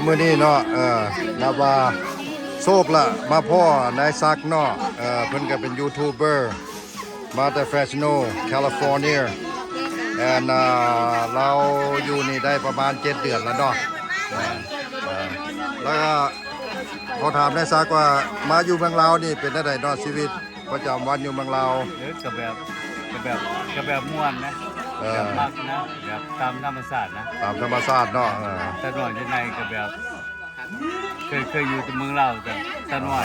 มื้อนี้เนาะนับว่าโชคละมาพ่อนายซักเนาะเพิ่นก็เป็นยูทูบเบอร์มาแต่ Fresno California and เราอยู่นี่ได้ประมาณ7เดือนแล้วเนาะแล้วก็ขอถามนายซักว่ามาอยู่เมืองลาวนี่เป็นจังได๋เนาะชีวิตประจำวันอยู่เมืองลาวก็แบบม่วนนะแบบมักนะแบบตามธรรมชาตินะตามธรรมชาติเนาะแต่น้อยอยู่ในก็แบบเคยอยู่ที่เมืองลาวแต่น้อย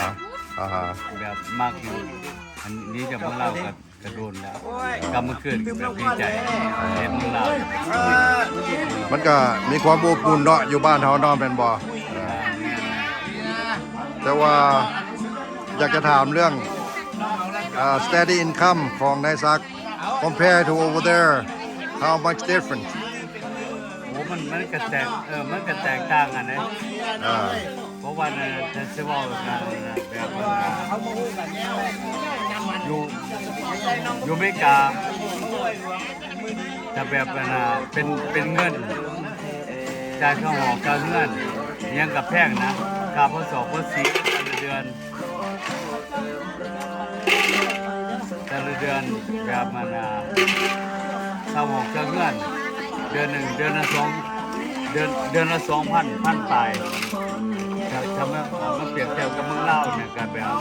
แบบมักอยู่อันนี้จากเมืองลาวก็โดนแล้วกลับมาคืนแบบดีใจเห็นเมืองลาวมันก็มีความอบอุ่นเนาะอยู่บ้านเฮาเนาะแม่นบ่แต่ว่าอยากจะถามเรื่องsteady income ของนายซัก compared to over there how much different โอ้มันก็แตกมันก็แตกต่างกันนะเพราะว่าจะสิว่าแบบอยู่อเมริกาจะแบบเป็นเงินจ่ายค่าหอค่าเงินยังกับแพงนะค่าพศภาษีแต่ละเดือนแบบมันค่าหอค่าเงินเดือน1เดือนละ2เดือนละ 2,000 พันปลายถ้ามันเปรียบเทียบกับเมืองลาวเนี่ยก็แบบ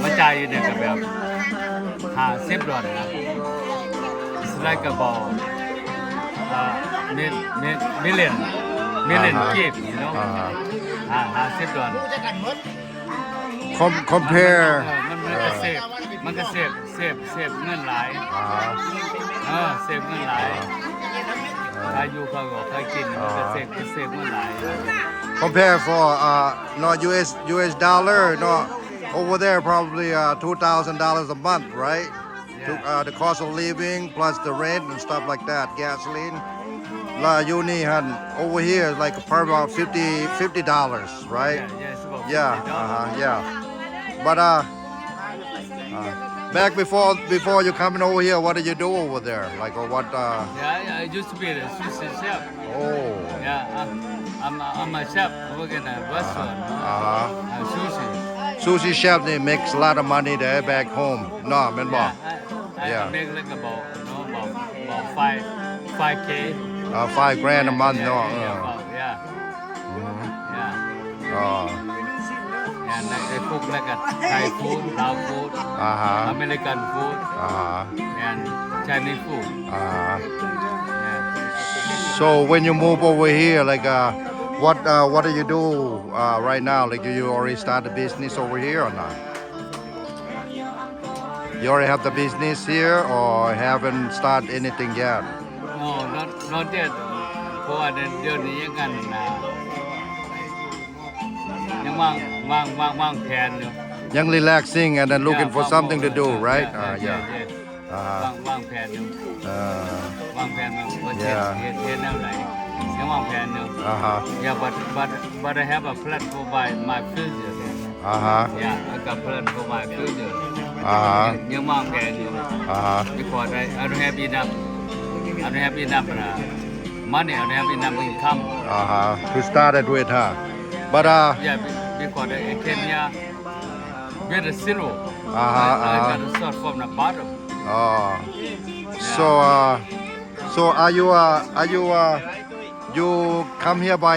มาจ่ายอยู่เนี่ยก็แบบ50 ดอลลาร์นะ It's like about million give you know 50 ดอลลาร์compare มันก็เซฟเงินหลายเซฟเงินหลายอายุเขาก็เคยกินมันก็เซฟเงินหลาย compare for not US dollar not over there probably $2,000 a month right the cost of living plus the rent and stuff like that gasoline la uni han over here like per about $50 right yeah but back before you coming over here what did you do over there like or what yeah I used to be a sushi chef yeah I'm a chef working at a restaurant sushi chef they makes a lot of money there back home no แม่นบ่ I make like about 5k 5 grand a month no and I cook like a Thai food, Lao food, American food, and Chinese food. So when you move over here, like what do you do right now? Like do you already start the business over here or not? You already have the business here or haven't started anything yet? No, not yet. เพราะว่าเดือนนี้ยังกันยังวางแผนอยู่ยัง relaxing and then looking for something to do right yeah วางแผนอยู่วางแผนว่าจะเฮ็ดแนวไหนยังวางแผนอยู่yeah but I have a plan for my future yeah I got plan for my future ยังวางแผนอยู่because I don't have enough money I don't have enough income to start it with but yeah because I came here with a zero I got to start from the bottom so are you come here by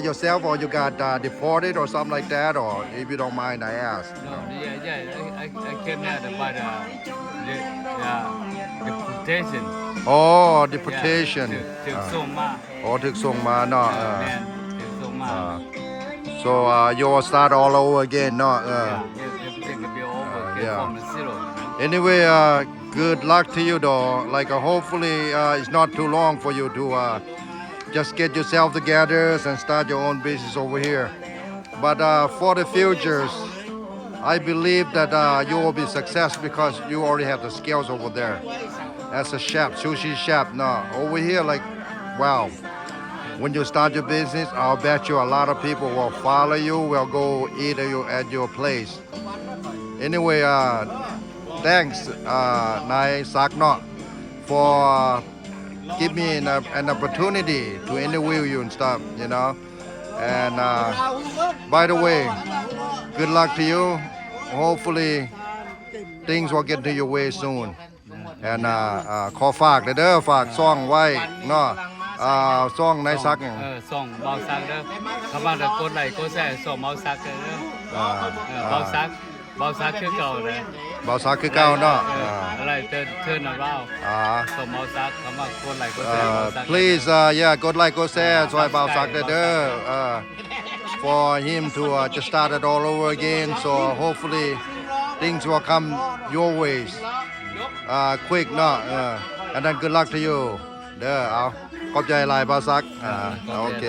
yourself or you got deported or something like that or if you don't mind I ask yeah I came here by the deportation deportation ถึกส่งมาถึกส่งมาเนาะถึกส่งมาSo you will start all over again, no? Everything will be over again from zero. Anyway, good luck to you though. Like hopefully it's not too long for you to just get yourself together and start your own business over here. But for the futures, I believe that you will be successful because you already have the skills over there. As a chef, sushi chef, no. Over here, like, wow.When you start your business, I'll bet you a lot of people will follow you, will go eat at your place. Anyway, thanks, Nai Sak, for give me an opportunity to interview you and stuff, you know. And by the way, good luck to you. Hopefully things will get to your way soon. And ขอฝากเด้อฝากซ่องไว้เนาะซ่องในซัก ส่องเบาซักเด้อเขาว่าจะกดไลค์กดแชร์ส่องเบาซักเด้อเบาซักคือเก่าเลย เบาซักคือเก่าเนาะ อะไรเทิร์นอราวส่องเบาซักเขาว่ากดไลค์กดแชร์เบาซัก please yeah กดไลค์กดแชร์ช่วยเบาซักเด้อfor him to just start it all over again so hopefully things will come your ways quick เนาะand then good luck to you เด้อเอาขอบใจหลายเบาซักโอเค